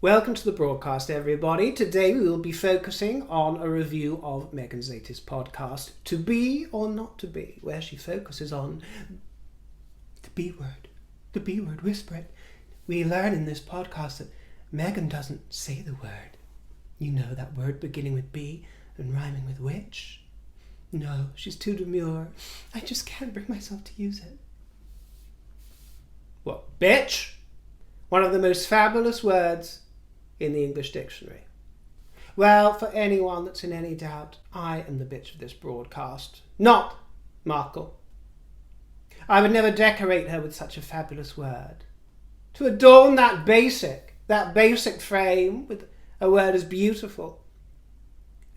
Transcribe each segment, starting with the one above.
Welcome to the broadcast, everybody. Today we will be focusing on a review of Meghan's latest podcast, To Be or Not To Be, where she focuses on the B word. The B word, whisper it. We learn in this podcast that Meghan doesn't say the word. You know, that word beginning with B and rhyming with which? No, she's too demure. I just can't bring myself to use it. What, bitch? One of the most fabulous words in the English dictionary. Well, for anyone that's in any doubt, I am the bitch of this broadcast, not Markle. I would never decorate her with such a fabulous word. To adorn that basic frame with a word as beautiful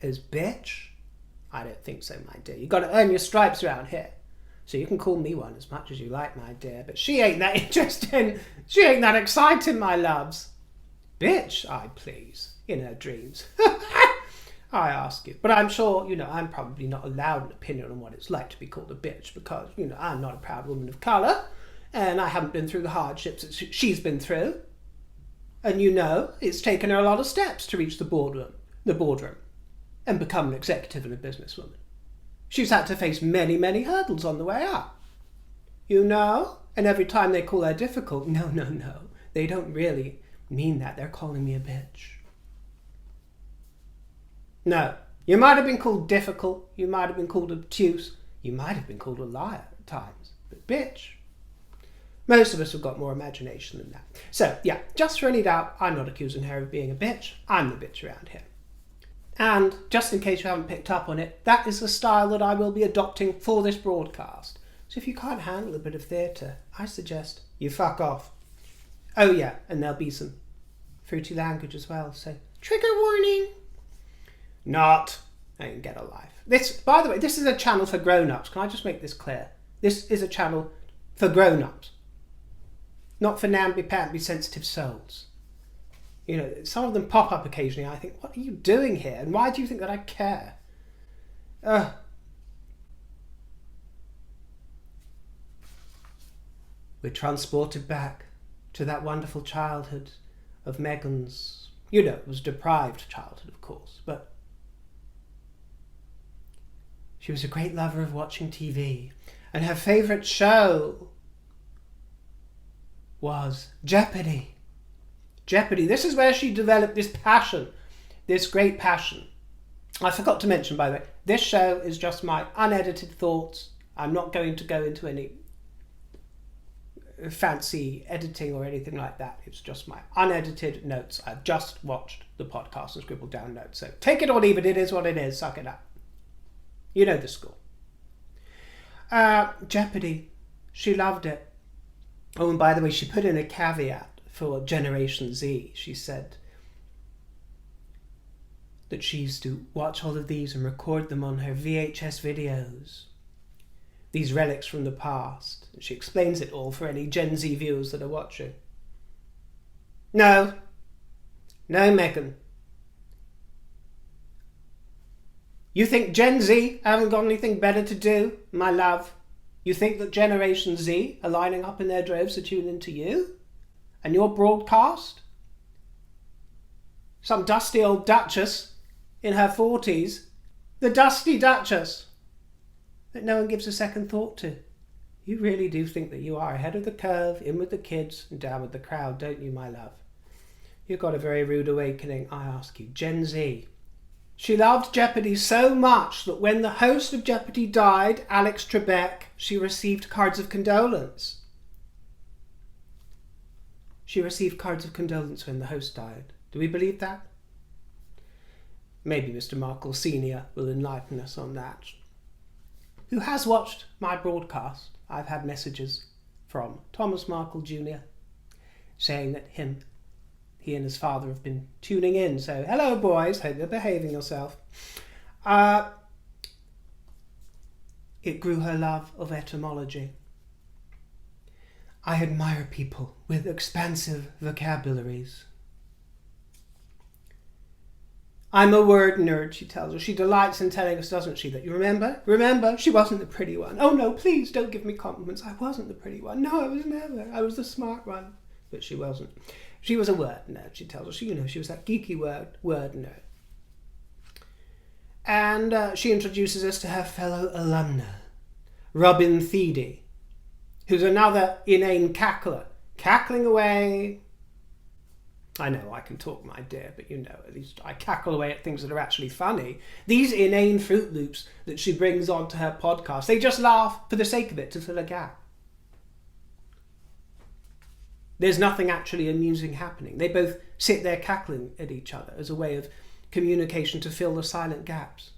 as bitch? I don't think so, my dear. You've got to earn your stripes around here. So you can call me one as much as you like, my dear, but she ain't that interesting. She ain't that exciting, my loves. Bitch, I please, in her dreams. I ask you. But I'm sure, I'm probably not allowed an opinion on what it's like to be called a bitch because, I'm not a proud woman of colour and I haven't been through the hardships that she's been through. And it's taken her a lot of steps to reach the boardroom and become an executive and a businesswoman. She's had to face many, many hurdles on the way up. And every time they call her difficult, no, they don't really mean that. They're calling me a bitch. No, you might have been called difficult, you might have been called obtuse, you might have been called a liar at times, but bitch. Most of us have got more imagination than that. So, just for any doubt, I'm not accusing her of being a bitch. I'm the bitch around here. And just in case you haven't picked up on it, that is the style that I will be adopting for this broadcast. So if you can't handle a bit of theatre, I suggest you fuck off. Oh yeah, and there'll be some fruity language as well, so trigger warning. Not. I can get a life. By the way, this is a channel for grown-ups. Can I just make this clear? This is a channel for grown-ups. Not for namby-pamby sensitive souls. Some of them pop up occasionally. I think, what are you doing here? And why do you think that I care? We're transported back to that wonderful childhood of Meghan's. It was deprived childhood, of course, but she was a great lover of watching TV, and her favourite show was Jeopardy. Jeopardy. This is where she developed this passion, this great passion. I forgot to mention, by the way, this show is just my unedited thoughts. I'm not going to go into any fancy editing or anything like that. It's just my unedited notes. I've just watched the podcast and scribbled down notes. So take it or leave it. It is what it is. Suck it up. You know the score. Jeopardy. She loved it. Oh, and by the way, she put in a caveat for Generation Z. She said that she used to watch all of these and record them on her VHS videos. These relics from the past. She explains it all for any Gen Z viewers that are watching. No, Meghan. You think Gen Z haven't got anything better to do, my love? You think that Generation Z are lining up in their droves to tune into you and your broadcast? Some dusty old Duchess in her 40s, the dusty Duchess that no one gives a second thought to. You really do think that you are ahead of the curve, in with the kids and down with the crowd, don't you, my love? You've got a very rude awakening, I ask you. Gen Z. She loved Jeopardy so much that when the host of Jeopardy died, Alex Trebek, she received cards of condolence. She received cards of condolence when the host died. Do we believe that? Maybe Mr. Markle Sr. will enlighten us on that. Who has watched my broadcast? I've had messages from Thomas Markle Jr. saying that he and his father have been tuning in. So, hello boys, hope you're behaving yourself. It grew her love of etymology. I admire people with expansive vocabularies. I'm a word nerd, she tells us. She delights in telling us, doesn't she, that you remember, she wasn't the pretty one. Oh no, please don't give me compliments. I wasn't the pretty one. No, I was never. I was the smart one. But she wasn't. She was a word nerd, she tells us. She was that geeky word nerd. And she introduces us to her fellow alumna, Robin Thede, who's another inane cackler, cackling away. I know I can talk, my dear, but at least I cackle away at things that are actually funny. These inane Fruit Loops that she brings onto her podcast, they just laugh for the sake of it, to fill a gap. There's nothing actually amusing happening. They both sit there cackling at each other as a way of communication to fill the silent gaps.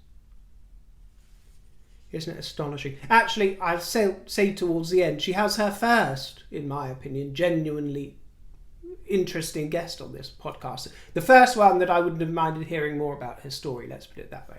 Isn't it astonishing? Actually, I'll say towards the end, she has her first, in my opinion, genuinely interesting guest on this podcast. The first one that I wouldn't have minded hearing more about her story, let's put it that way.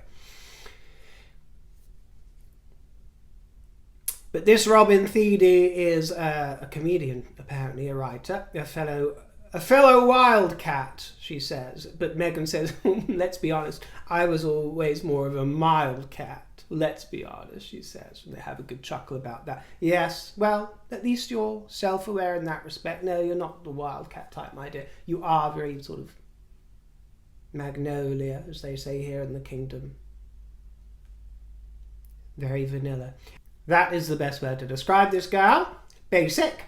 But this Robin Thede is a comedian, apparently a writer, a fellow wildcat, she says. But Meghan says, let's be honest, I was always more of a mild cat. Let's be honest, she says. And they have a good chuckle about that. Yes, well, at least you're self-aware in that respect. No, you're not the wildcat type, my dear. You are very sort of magnolia, as they say here in the kingdom. Very vanilla. That is the best word to describe this girl. Basic.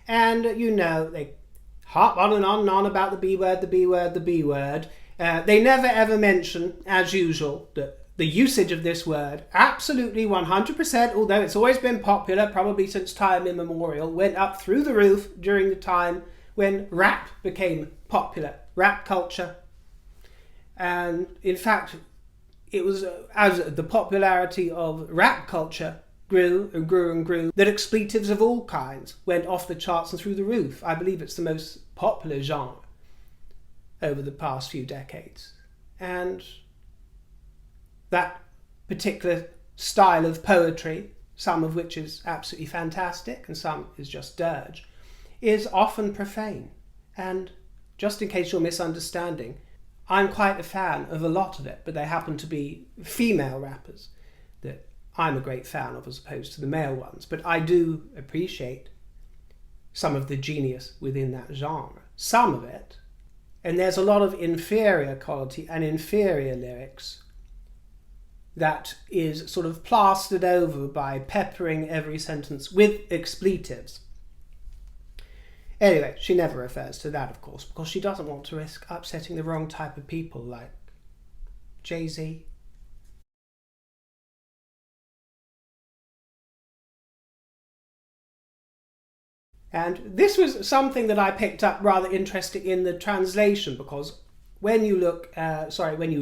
And, they harp on and on about the B word, the B word, the B word. They never ever mention, as usual, that the usage of this word, absolutely 100%, although it's always been popular, probably since time immemorial, went up through the roof during the time when rap became popular, rap culture. And in fact, it was as the popularity of rap culture grew and grew and grew, that expletives of all kinds went off the charts and through the roof. I believe it's the most popular genre over the past few decades. And that particular style of poetry, some of which is absolutely fantastic and some is just dirge, is often profane. And just in case you're misunderstanding, I'm quite a fan of a lot of it, but they happen to be female rappers that I'm a great fan of as opposed to the male ones. But I do appreciate some of the genius within that genre, some of it. And there's a lot of inferior quality and inferior lyrics that is sort of plastered over by peppering every sentence with expletives. Anyway, she never refers to that, of course, because she doesn't want to risk upsetting the wrong type of people like Jay-Z. And this was something that I picked up rather interesting in the translation, because when you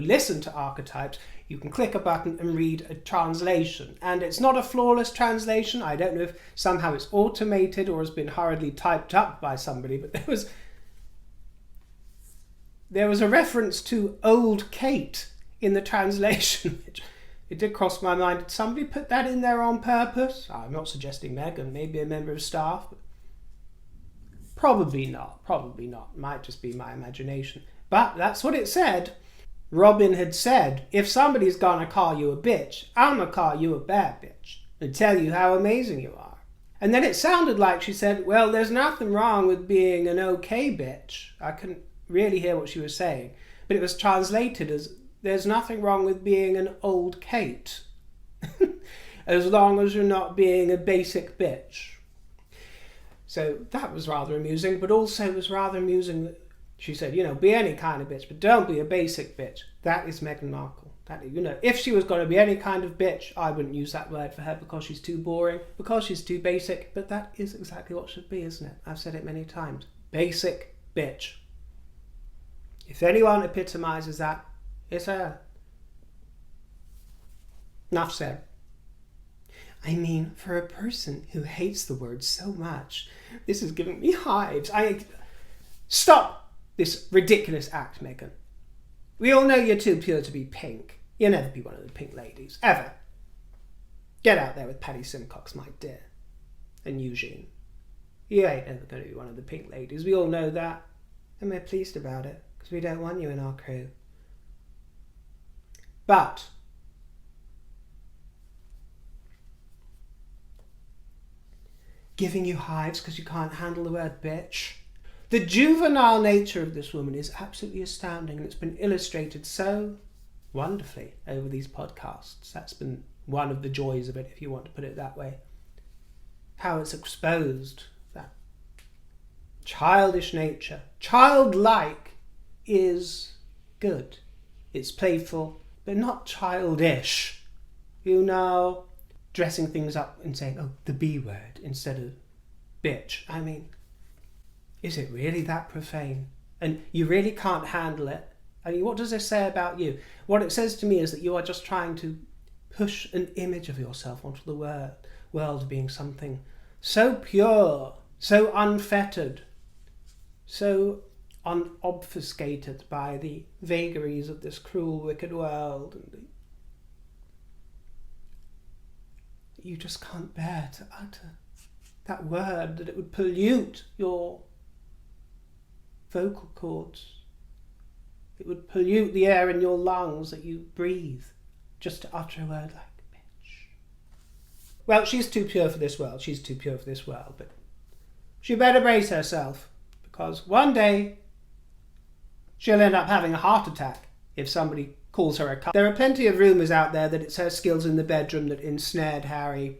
listen to Archetypes, you can click a button and read a translation. And it's not a flawless translation. I don't know if somehow it's automated or has been hurriedly typed up by somebody, but there was a reference to old Kate in the translation, which it did cross my mind. Did somebody put that in there on purpose? I'm not suggesting Meghan, maybe a member of staff, but probably not. Might just be my imagination. But that's what it said. Robin had said, if somebody's gonna call you a bitch, I'm gonna call you a bad bitch and tell you how amazing you are. And then it sounded like she said, well, there's nothing wrong with being an okay bitch. I couldn't really hear what she was saying, but it was translated as, there's nothing wrong with being an old Kate, as long as you're not being a basic bitch. So that was rather amusing, but also it was rather amusing that she said, be any kind of bitch, but don't be a basic bitch. That is Meghan Markle. If she was going to be any kind of bitch, I wouldn't use that word for her because she's too boring, because she's too basic, but that is exactly what should be, isn't it? I've said it many times. Basic bitch. If anyone epitomizes that, it's her. Enough said. I mean, for a person who hates the word so much, this is giving me hives. Stop this ridiculous act, Meghan. We all know you're too pure to be pink. You'll never be one of the pink ladies, ever. Get out there with Paddy Simcox, my dear. And Eugene. You ain't ever going to be one of the pink ladies. We all know that. And we're pleased about it, because we don't want you in our crew. But giving you hives because you can't handle the word bitch. The juvenile nature of this woman is absolutely astounding, and it's been illustrated so wonderfully over these podcasts. That's been one of the joys of it, if you want to put it that way. How it's exposed that childish nature. Childlike is good. It's playful, but not childish. You know, dressing things up and saying, oh, the B word instead of bitch. I mean, is it really that profane? And you really can't handle it? I mean, what does this say about you? What it says to me is that you are just trying to push an image of yourself onto the world being something so pure, so unfettered, so unobfuscated by the vagaries of this cruel, wicked world. And you just can't bear to utter that word, that it would pollute your vocal cords. It would pollute the air in your lungs that you breathe just to utter a word like bitch. Well, she's too pure for this world. She's too pure for this world, but she better brace herself, because one day she'll end up having a heart attack if somebody calls her a cunt. There are plenty of rumours out there that it's her skills in the bedroom that ensnared Harry.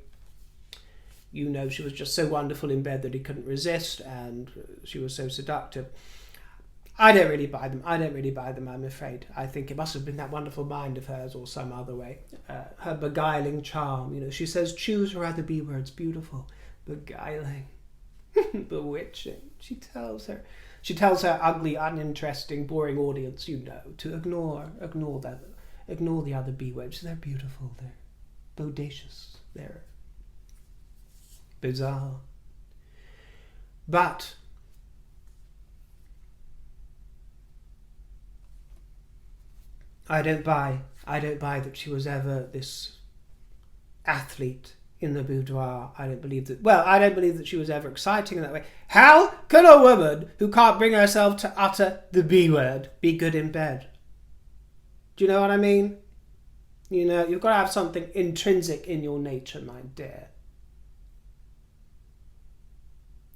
You know, she was just so wonderful in bed that he couldn't resist, and she was so seductive. I don't really buy them, I'm afraid. I think it must have been that wonderful mind of hers or some other way. Her beguiling charm, you know, she says, choose her other B words, beautiful, beguiling, bewitching. She tells her ugly, uninteresting, boring audience, you know, to ignore the other B words. They're beautiful, they're bodacious, they're bizarre. But I don't buy that she was ever this athlete in the boudoir. I don't believe that she was ever exciting in that way. How can a woman who can't bring herself to utter the B word be good in bed? Do you know what I mean? You know, you've got to have something intrinsic in your nature, my dear,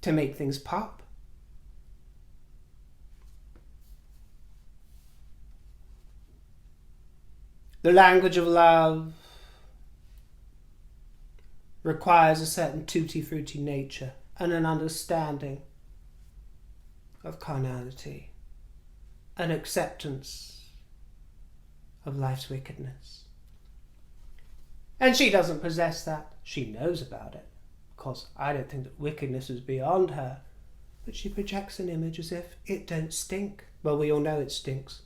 to make things pop. The language of love requires a certain tutti-frutti nature and an understanding of carnality, an acceptance of life's wickedness. And she doesn't possess that. She knows about it. Of course, I don't think that wickedness is beyond her, but she projects an image as if it don't stink. Well, we all know it stinks.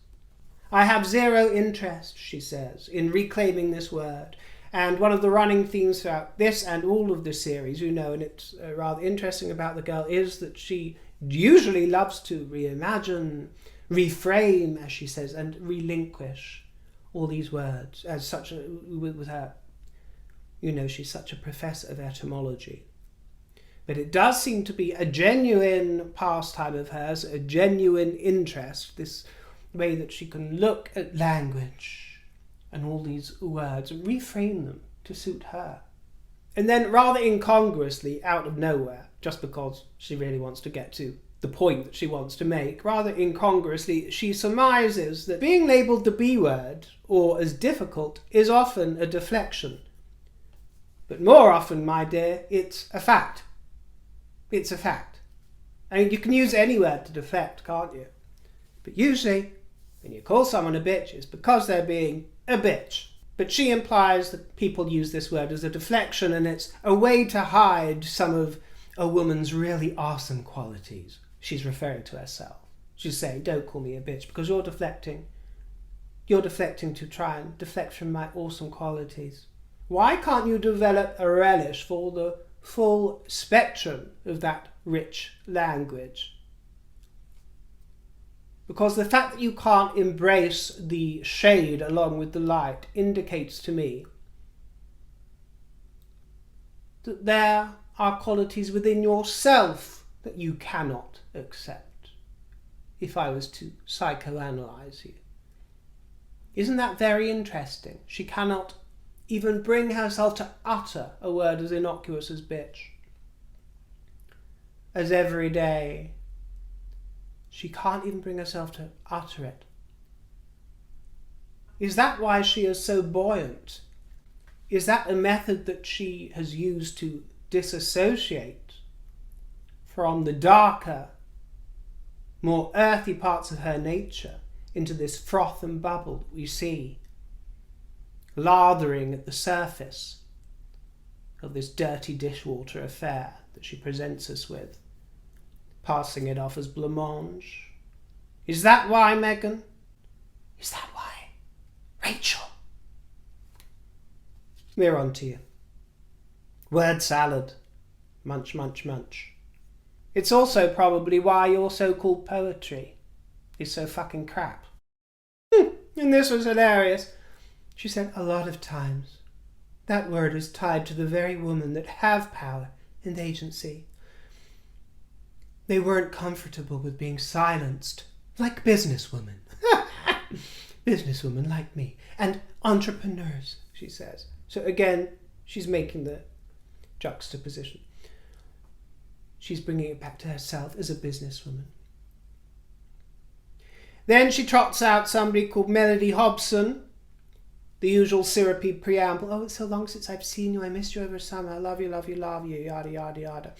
I have zero interest, she says, in reclaiming this word. And one of the running themes throughout this and all of this series, you know, and it's rather interesting about the girl, is that she usually loves to reimagine, reframe, as she says, and relinquish all these words. As such, with her, you know, she's such a professor of etymology. But it does seem to be a genuine pastime of hers, a genuine interest, this way that she can look at language and all these words and reframe them to suit her. And then rather incongruously, out of nowhere, just because she really wants to get to the point that she wants to make, rather incongruously, she surmises that being labelled the B word, or as difficult, is often a deflection. But more often, my dear, it's a fact. It's a fact. I mean, you can use any word to deflect, can't you? But usually, when you call someone a bitch, it's because they're being a bitch. But she implies that people use this word as a deflection, and it's a way to hide some of a woman's really awesome qualities. She's referring to herself. She's saying, don't call me a bitch, because you're deflecting. You're deflecting to try and deflect from my awesome qualities. Why can't you develop a relish for the full spectrum of that rich language? Because the fact that you can't embrace the shade along with the light indicates to me that there are qualities within yourself that you cannot accept, if I was to psychoanalyze you. Isn't that very interesting? She cannot even bring herself to utter a word as innocuous as bitch, as everyday, she can't even bring herself to utter it. Is that why she is so buoyant? Is that a method that she has used to disassociate from the darker, more earthy parts of her nature into this froth and bubble that we see lathering at the surface of this dirty dishwater affair that she presents us with, passing it off as blancmange? Is that why, Meghan? Is that why, Rachel? We're on to you. Word salad. Munch, munch, munch. It's also probably why your so-called poetry is so fucking crap. And this was hilarious. She said, a lot of times that word is tied to the very women that have power and agency. They weren't comfortable with being silenced, like businesswomen. Businesswomen like me. And entrepreneurs, she says. So again, she's making the juxtaposition. She's bringing it back to herself as a businesswoman. Then she trots out somebody called Melody Hobson. The usual syrupy preamble. Oh, it's so long since I've seen you. I missed you over summer. I love you, love you, love you. Yada, yada, yada.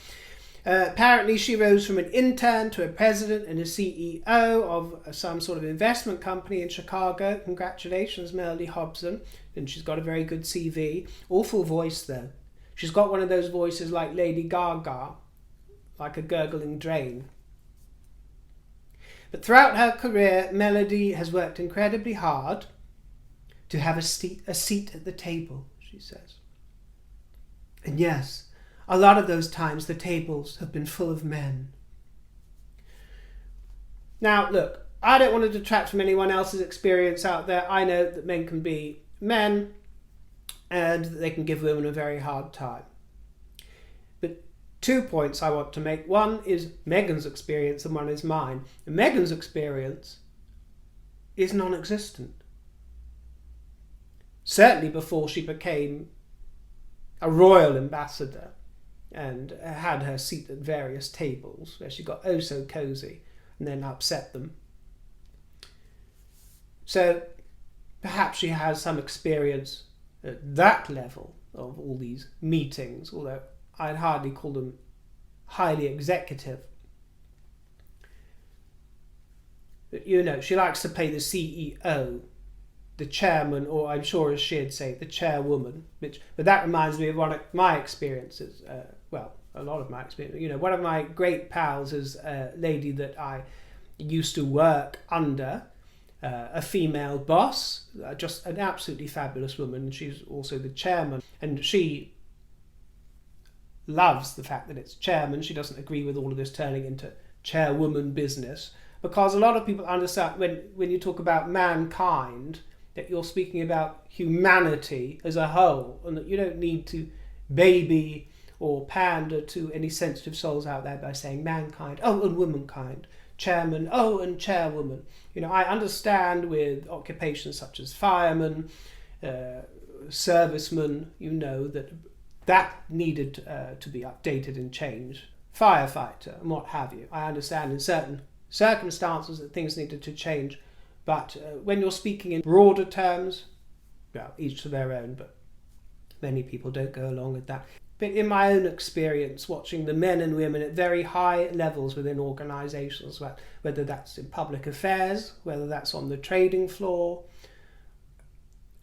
Apparently she rose from an intern to a president and a CEO of some sort of investment company in Chicago. Congratulations, Melody Hobson. And she's got a very good CV. Awful voice, though. She's got one of those voices like Lady Gaga, like a gurgling drain. But throughout her career, Melody has worked incredibly hard to have a seat at the table, she says. And yes, a lot of those times the tables have been full of men. Now, look, I don't want to detract from anyone else's experience out there. I know that men can be men and that they can give women a very hard time. But 2 points I want to make. One is Meghan's experience and one is mine. And Meghan's experience is non-existent. Certainly before she became a royal ambassador and had her seat at various tables where she got oh so cosy and then upset them. So perhaps she has some experience at that level of all these meetings, although I'd hardly call them highly executive. But, you know, she likes to play the CEO, the chairman, or I'm sure as she'd say, the chairwoman. But that reminds me of one of my experiences. A lot of my experience. You know, one of my great pals is a lady that I used to work under, a female boss, just an absolutely fabulous woman. She's also the chairman, and she loves the fact that it's chairman. She doesn't agree with all of this turning into chairwoman business, because a lot of people understand when you talk about mankind that you're speaking about humanity as a whole, and that you don't need to baby or pander to any sensitive souls out there by saying mankind, oh, and womankind, chairman, oh, and chairwoman. You know, I understand with occupations such as firemen, servicemen, you know, that needed to be updated and changed. Firefighter and what have you. I understand in certain circumstances that things needed to change, but when you're speaking in broader terms, well, each to their own, but many people don't go along with that. But in my own experience, watching the men and women at very high levels within organisations, whether that's in public affairs, whether that's on the trading floor,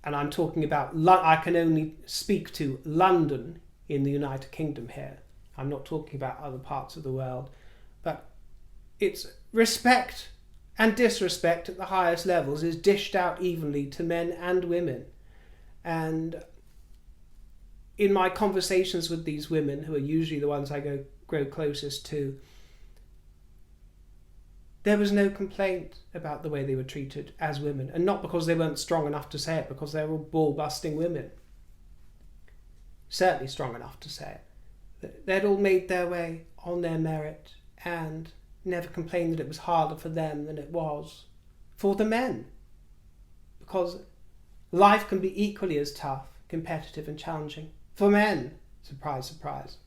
and I'm talking about, I can only speak to London in the United Kingdom here. I'm not talking about other parts of the world. But it's respect and disrespect at the highest levels is dished out evenly to men and women. And in my conversations with these women, who are usually the ones I grow closest to, there was no complaint about the way they were treated as women. And not because they weren't strong enough to say it, because they were ball-busting women. Certainly strong enough to say it. They'd all made their way on their merit and never complained that it was harder for them than it was for the men. Because life can be equally as tough, competitive and challenging for men. Surprise, surprise.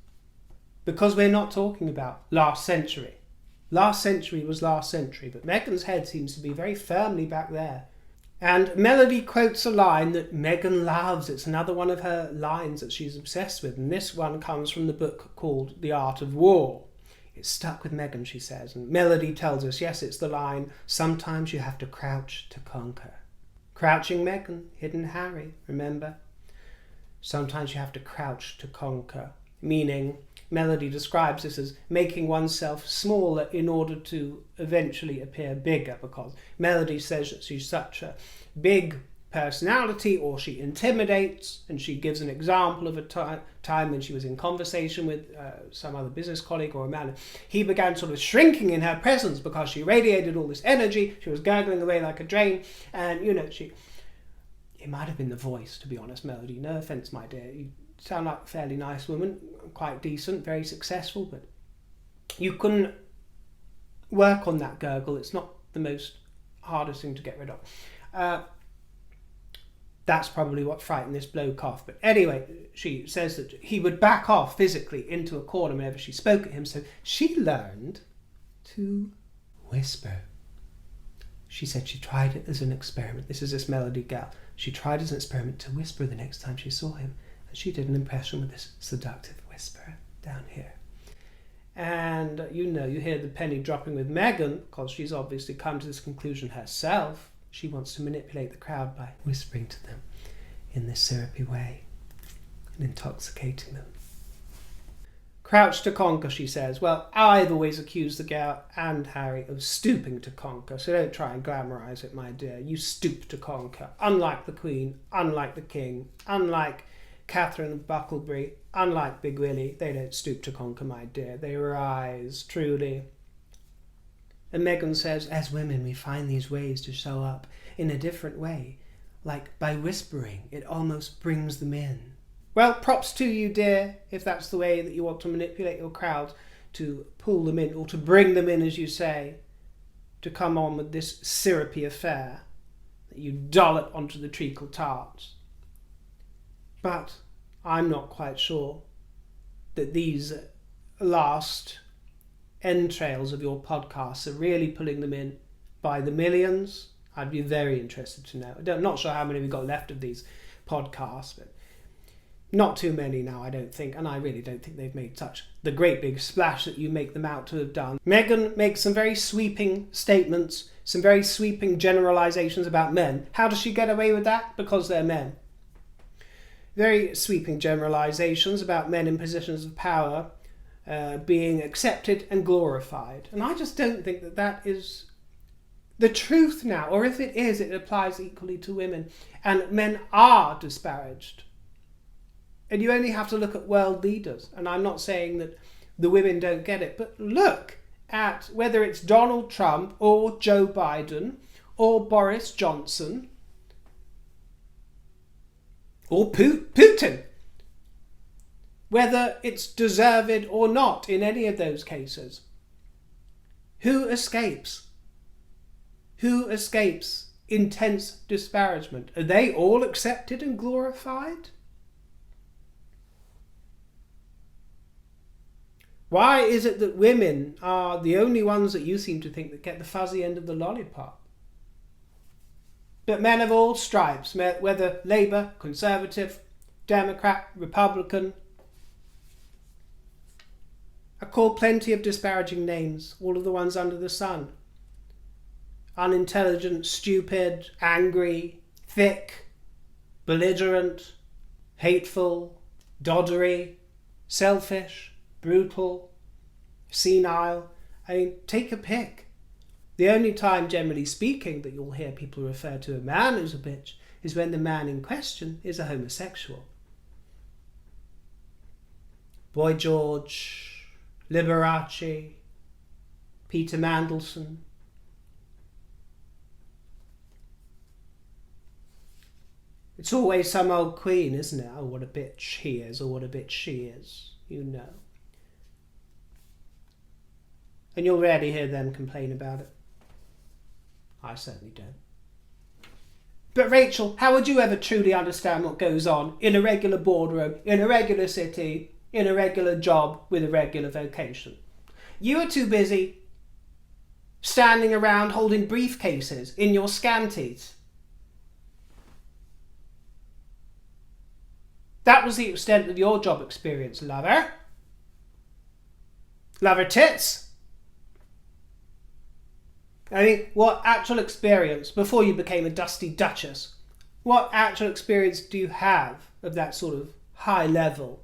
Because we're not talking about last century. Last century was last century, but Meghan's head seems to be very firmly back there. And Melody quotes a line that Meghan loves. It's another one of her lines that she's obsessed with, and this one comes from the book called The Art of War. It's stuck with Meghan, she says, and Melody tells us, yes, it's the line, sometimes you have to crouch to conquer. Crouching Meghan, hidden Harry, remember? Sometimes you have to crouch to conquer, meaning Melody describes this as making oneself smaller in order to eventually appear bigger, because Melody says that she's such a big personality, or she intimidates, and she gives an example of a time when she was in conversation with some other business colleague or a man. He began sort of shrinking in her presence because she radiated all this energy. She was gurgling away like a drain, and it might have been the voice, to be honest, Melody. No offence, my dear. You sound like a fairly nice woman, quite decent, very successful, but you couldn't work on that gurgle. It's not the most hardest thing to get rid of. That's probably what frightened this bloke off. But anyway, she says that he would back off physically into a corner whenever she spoke at him, so she learned to whisper. She said she tried it as an experiment. This is this Melody gal. She tried as an experiment to whisper the next time she saw him. And she did an impression with this seductive whisper down here. And you hear the penny dropping with Meghan, because she's obviously come to this conclusion herself. She wants to manipulate the crowd by whispering to them in this syrupy way and intoxicating them. Crouch to conquer, she says. Well, I've always accused the gal and Harry of stooping to conquer, so don't try and glamorise it, my dear. You stoop to conquer. Unlike the Queen, unlike the King, unlike Catherine of Bucklebury, unlike Big Willie, they don't stoop to conquer, my dear. They rise, truly. And Meghan says, as women, we find these ways to show up in a different way. Like by whispering, it almost brings them in. Well, props to you, dear, if that's the way that you want to manipulate your crowd, to pull them in, or to bring them in, as you say, to come on with this syrupy affair that you dollop onto the treacle tarts. But I'm not quite sure that these last entrails of your podcasts are really pulling them in by the millions. I'd be very interested to know. I'm not sure how many we've got left of these podcasts, but not too many now, I don't think, and I really don't think they've made such the great big splash that you make them out to have done. Meghan makes some very sweeping statements, some very sweeping generalisations about men. How does she get away with that? Because they're men. Very sweeping generalisations about men in positions of power being accepted and glorified. And I just don't think that that is the truth now, or if it is, it applies equally to women. And men are disparaged. And you only have to look at world leaders. And I'm not saying that the women don't get it, but look at whether it's Donald Trump or Joe Biden or Boris Johnson or Putin. Whether it's deserved or not in any of those cases. Who escapes? Who escapes intense disparagement? Are they all accepted and glorified? Why is it that women are the only ones that you seem to think that get the fuzzy end of the lollipop? But men of all stripes, whether Labour, Conservative, Democrat, Republican, are called plenty of disparaging names, all of the ones under the sun. Unintelligent, stupid, angry, thick, belligerent, hateful, doddery, selfish, brutal, senile. I mean, take a pick. The only time, generally speaking, that you'll hear people refer to a man as a bitch is when the man in question is a homosexual. Boy George, Liberace, Peter Mandelson. It's always some old queen, isn't it? Oh, what a bitch he is, or what a bitch she is, you know. And you'll rarely hear them complain about it. I certainly don't. But Rachel, how would you ever truly understand what goes on in a regular boardroom, in a regular city, in a regular job with a regular vocation? You are too busy standing around holding briefcases in your scanties. That was the extent of your job experience, lover. Lover tits. I mean, what actual experience, before you became a dusty duchess, what actual experience do you have of that sort of high level?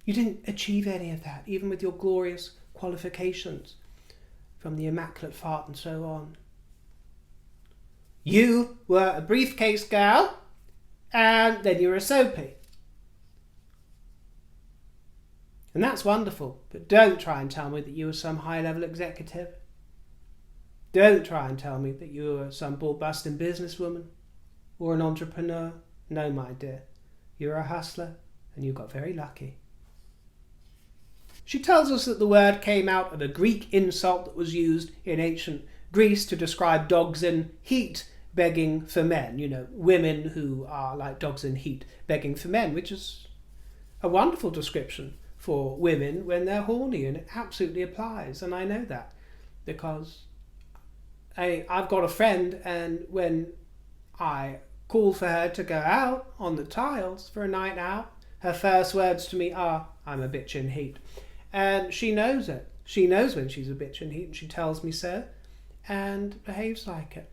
You didn't achieve any of that, even with your glorious qualifications from the Immaculate Fart and so on. You were a briefcase girl, and then you were a soapy. And that's wonderful, but don't try and tell me that you were some high-level executive. Don't try and tell me that you were some ball-busting businesswoman or an entrepreneur. No, my dear, you're a hustler, and you got very lucky. She tells us that the word came out of a Greek insult that was used in ancient Greece to describe dogs in heat begging for men. You know, women who are like dogs in heat begging for men, which is a wonderful description for women when they're horny, and it absolutely applies. And I know that because I've got a friend, and when I call for her to go out on the tiles for a night out, her first words to me are, "I'm a bitch in heat." And she knows it. She knows when she's a bitch in heat, and she tells me so and behaves like it.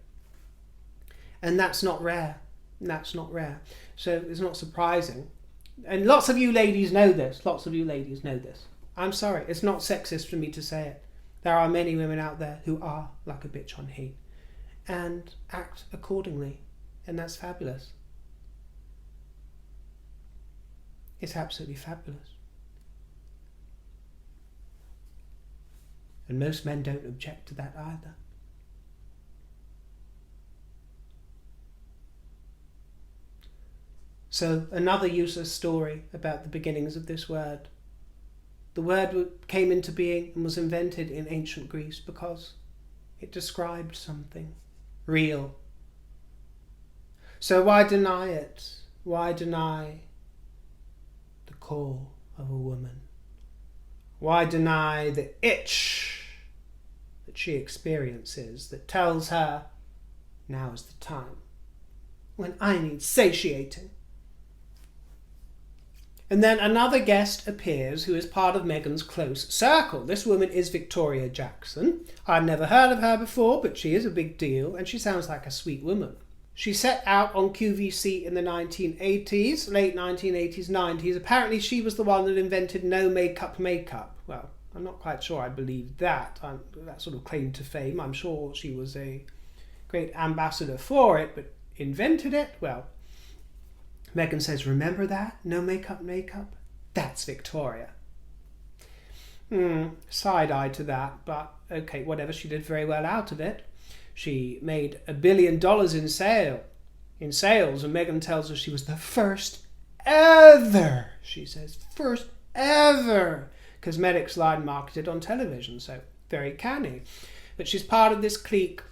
And that's not rare. That's not rare. So it's not surprising. And lots of you ladies know this. Lots of you ladies know this. I'm sorry. It's not sexist for me to say it. There are many women out there who are like a bitch on heat and act accordingly. And that's fabulous. It's absolutely fabulous. And most men don't object to that either. So another useless story about the beginnings of this word. The word came into being and was invented in ancient Greece because it described something real. So why deny it? Why deny the call of a woman? Why deny the itch that she experiences that tells her, now is the time when I need satiating? And then another guest appears who is part of Meghan's close circle. This woman is Victoria Jackson. I'd never heard of her before, but she is a big deal, and she sounds like a sweet woman. She set out on QVC in the 1980s, late 1980s, 90s. Apparently she was the one that invented no makeup. Well, I'm not quite sure I believe that. That sort of claim to fame. I'm sure she was a great ambassador for it, but invented it? Well, Meghan says, remember that? No makeup? That's Victoria. Side-eye to that, but okay, whatever. She did very well out of it. She made $1 billion in sales, and Meghan tells us she was the first ever, she says, first ever cosmetics line marketed on television, so very canny. But she's part of this clique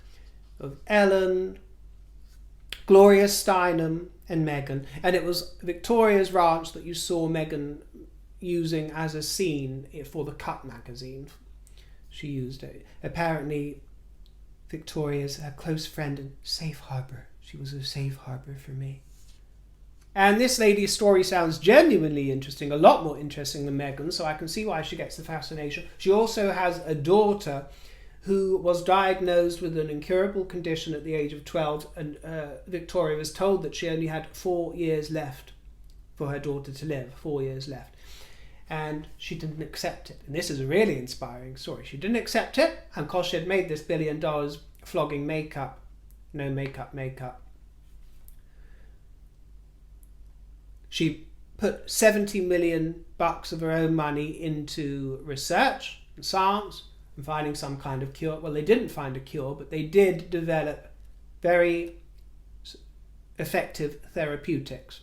of Ellen, Gloria Steinem, and Meghan, and it was Victoria's ranch that you saw Meghan using as a scene for the Cut magazine. She used it. Apparently Victoria's her close friend and safe harbour. She was a safe harbour for me. And this lady's story sounds genuinely interesting, a lot more interesting than Meghan, so I can see why she gets the fascination. She also has a daughter who was diagnosed with an incurable condition at the age of 12, and Victoria was told that she only had 4 years left for her daughter to live, 4 years left. And she didn't accept it. And this is a really inspiring story. She didn't accept it, and because she had made this $1 billion flogging makeup, no makeup. She put $70 million of her own money into research and science and finding some kind of cure. Well, they didn't find a cure, but they did develop very effective therapeutics.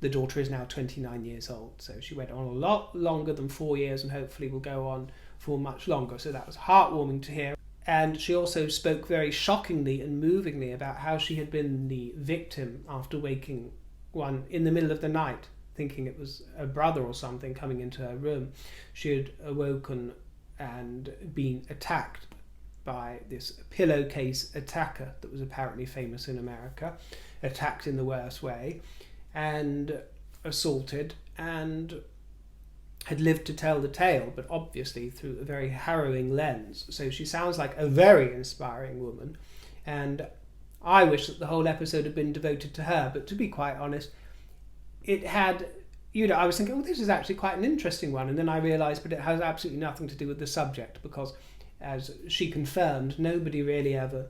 The daughter is now 29 years old, so she went on a lot longer than 4 years and hopefully will go on for much longer. So that was heartwarming to hear. And she also spoke very shockingly and movingly about how she had been the victim after waking one in the middle of the night, thinking it was a brother or something coming into her room. She had awoken and been attacked by this pillowcase attacker that was apparently famous in America, attacked in the worst way, and assaulted, and had lived to tell the tale, but obviously through a very harrowing lens. So she sounds like a very inspiring woman, and I wish that the whole episode had been devoted to her. But to be quite honest, it had, I was thinking, this is actually quite an interesting one, and then I realised, but it has absolutely nothing to do with the subject, because as she confirmed, nobody really ever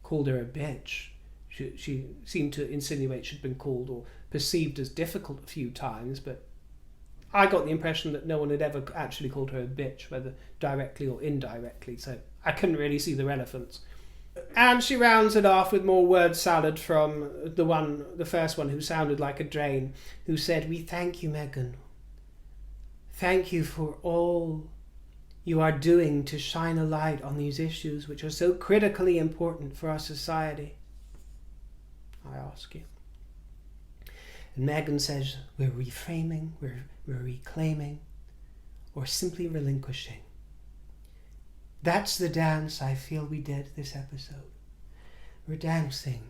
called her a bitch. She seemed to insinuate she'd been called or perceived as difficult a few times, but I got the impression that no one had ever actually called her a bitch, whether directly or indirectly, so I couldn't really see the relevance. And she rounds it off with more word salad from the first one, who sounded like a drain, who said, "We thank you, Meghan. Thank you for all you are doing to shine a light on these issues which are so critically important for our society. I ask you." And Meghan says, "We're reframing, we're reclaiming, or simply relinquishing. That's the dance I feel we did this episode. We're dancing.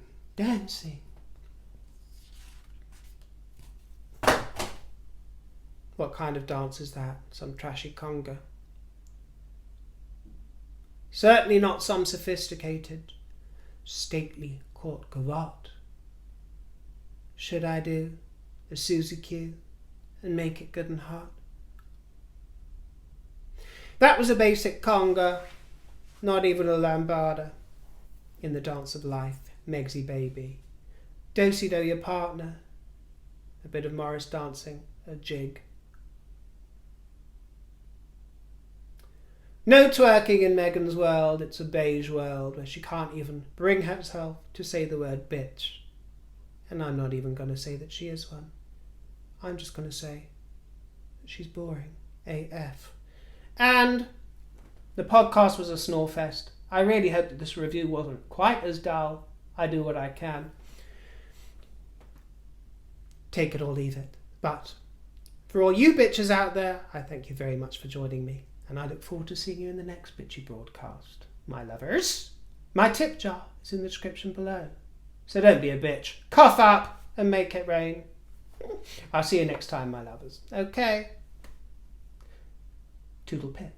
What kind of dance is that? Some trashy conga? Certainly not some sophisticated, stately court gavotte. Should I do a Susie Q and make it good and hot? That was a basic conga, not even a lambada. In the dance of life, Megsy baby. Do-si-do your partner. A bit of Morris dancing, a jig. No twerking in Meghan's world. It's a beige world where she can't even bring herself to say the word bitch. And I'm not even going to say that she is one. I'm just going to say that she's boring AF. And the podcast was a snore fest. I really hope that this review wasn't quite as dull. I do what I can. Take it or leave it. But for all you bitches out there, I thank you very much for joining me. And I look forward to seeing you in the next bitchy broadcast. My lovers, my tip jar is in the description below. So don't be a bitch. Cough up and make it rain. I'll see you next time, my lovers. Okay. Toodle pip.